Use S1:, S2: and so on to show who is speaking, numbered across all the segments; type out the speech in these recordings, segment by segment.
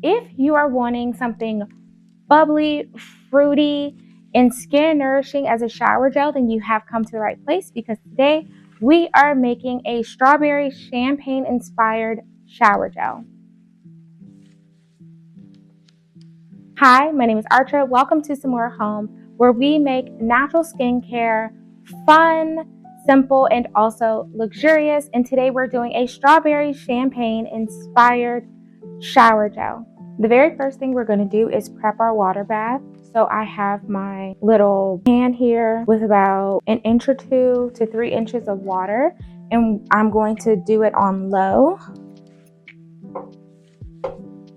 S1: If you are wanting something bubbly, fruity, and skin nourishing as a shower gel, then you have come to the right place, because today we are making a strawberry champagne inspired shower gel. Hi, my name is Archer. Welcome to Simora Home, where we make natural skincare fun, simple, and also luxurious. And today we're doing a strawberry champagne inspired shower gel. The very first thing we're going to do is prep our water bath. So I have my little pan here with about an inch or 2 to 3 inches of water, and I'm going to do it on low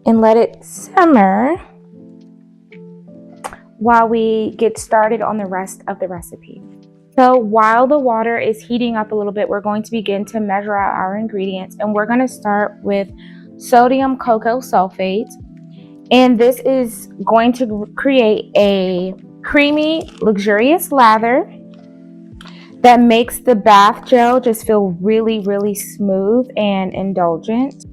S1: and let it simmer while we get started on the rest of the recipe. So while the water is heating up a little bit, we're going to begin to measure out our ingredients, and we're going to start with sodium Coco-Sulfate. And this is going to create a creamy, luxurious lather that makes the bath gel just feel really, really smooth and indulgent.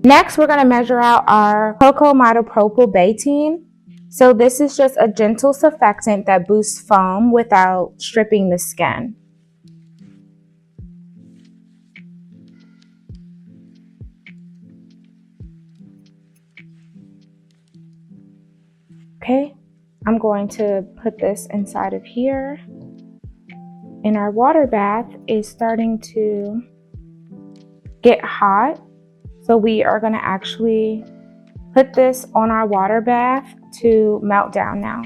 S1: Next, we're going to measure out our Cocamidopropyl Betaine. So this is just a gentle surfactant that boosts foam without stripping the skin. Okay, I'm going to put this inside of here. And our water bath is starting to get hot. So we are going to actually put this on our water bath to melt down now.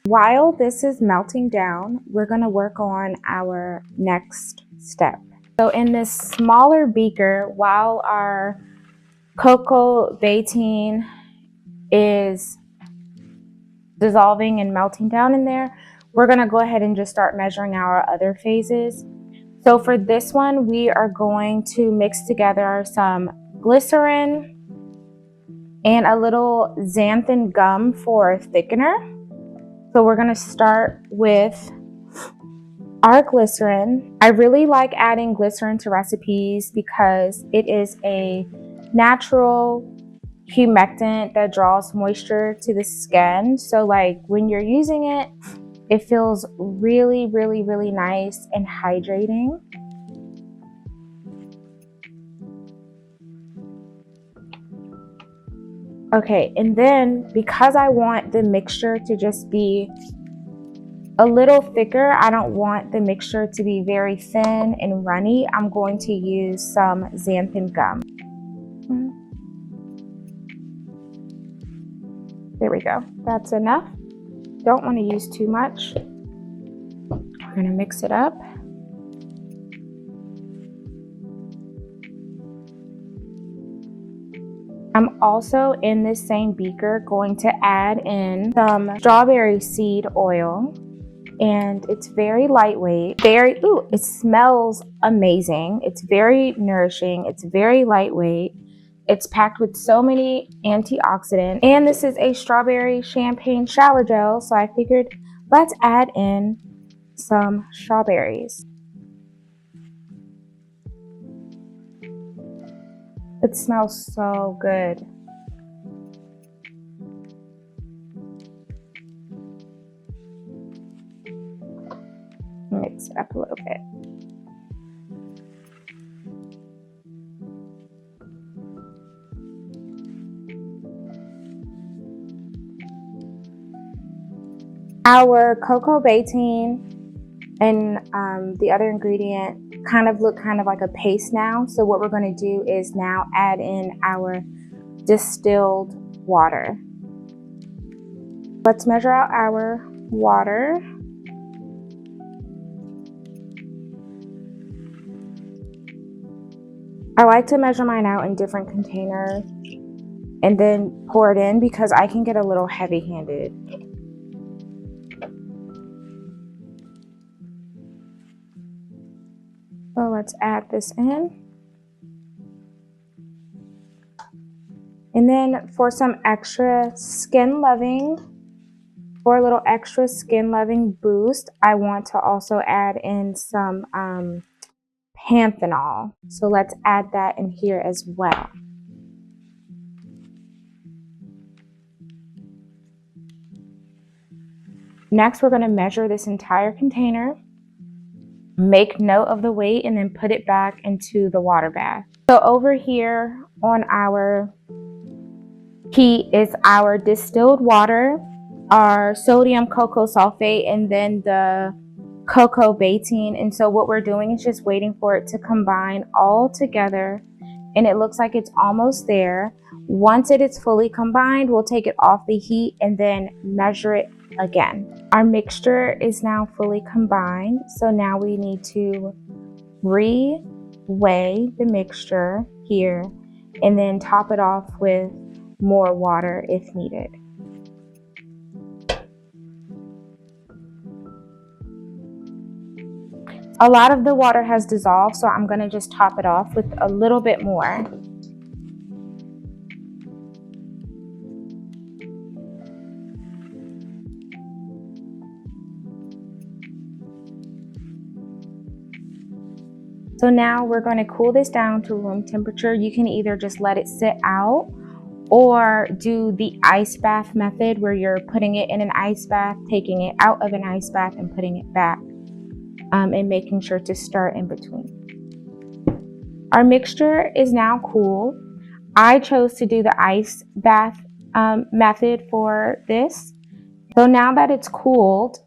S1: While this is melting down, we're going to work on our next step. So in this smaller beaker, while our cocoa betaine is dissolving and melting down in there, we're going to go ahead and just start measuring our other phases. So for this one, we are going to mix together some glycerin and a little xanthan gum for thickener. So we're going to start with our glycerin. I really like adding glycerin to recipes because it is a natural humectant that draws moisture to the skin. So like when you're using it, it feels really, really, really nice and hydrating. Okay, and then because I want the mixture to just be a little thicker, I don't want the mixture to be very thin and runny, I'm going to use some xanthan gum. There we go. That's enough. Don't want to use too much. We're going to mix it up. I'm also in this same beaker going to add in some strawberry seed oil, and it's very lightweight. It smells amazing. It's very nourishing. It's very lightweight. It's packed with so many antioxidants, and this is a strawberry champagne shower gel, so I figured let's add in some strawberries. It smells so good. mix it up a little bit. Our Coco-Betaine and the other ingredient kind of look like a paste now. So what we're going to do is now add in our distilled water. Let's measure out our water. I like to measure mine out in different containers and then pour it in because I can get a little heavy-handed. So let's add this in. And then for a little extra skin loving boost, I want to also add in some Panthenol. So let's add that in here as well. Next, we're going to measure this entire container, make note of the weight, and then put it back into the water bath. So over here on our heat is our distilled water, our sodium Coco-Sulfate, and then the Coco-Betaine. And so what we're doing is just waiting for it to combine all together, and it looks like it's almost there. Once it is fully combined, we'll take it off the heat and then measure it again. Our mixture is now fully combined, so now we need to re-weigh the mixture here and then top it off with more water if needed. A lot of the water has dissolved, so I'm going to just top it off with a little bit more. So now we're going to cool this down to room temperature. You can either just let it sit out or do the ice bath method where you're putting it in an ice bath, taking it out of an ice bath and putting it back, and making sure to stir in between. Our mixture is now cool. I chose to do the ice bath method for this. So now that it's cooled,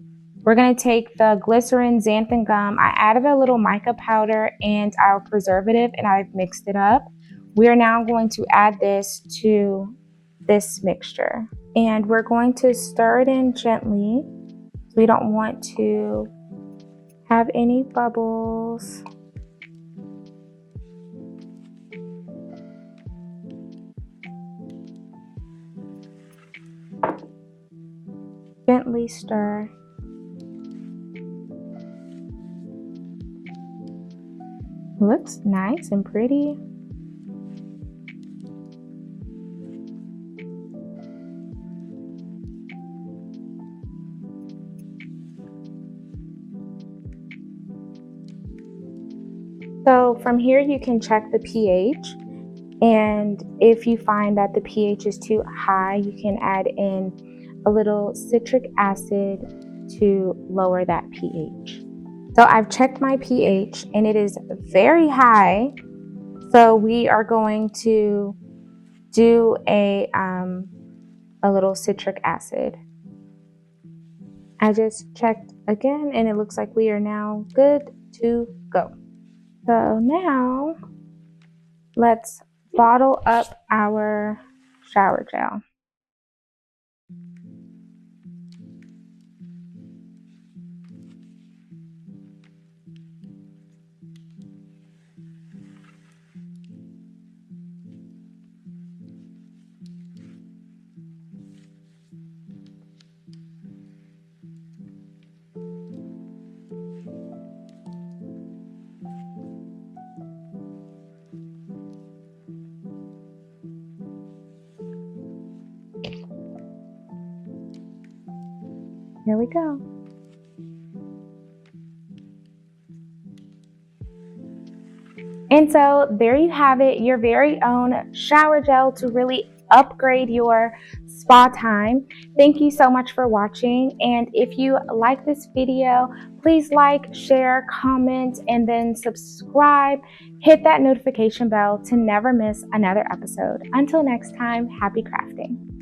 S1: we're going to take the glycerin, xanthan gum. I added a little mica powder and our preservative, and I've mixed it up. We are now going to add this to this mixture, and we're going to stir it in gently. We don't want to have any bubbles. Gently stir. Looks nice and pretty. So from here you can check the pH, and if you find that the pH is too high, you can add in a little citric acid to lower that pH. So I've checked my pH and it is very high. So we are going to do a little citric acid. I just checked again and it looks like we are now good to go. So now let's bottle up our shower gel. Here we go. And so there you have it, your very own shower gel to really upgrade your spa time. Thank you so much for watching. And if you like this video, please like, share, comment, and then subscribe. Hit that notification bell to never miss another episode. Until next time, happy crafting.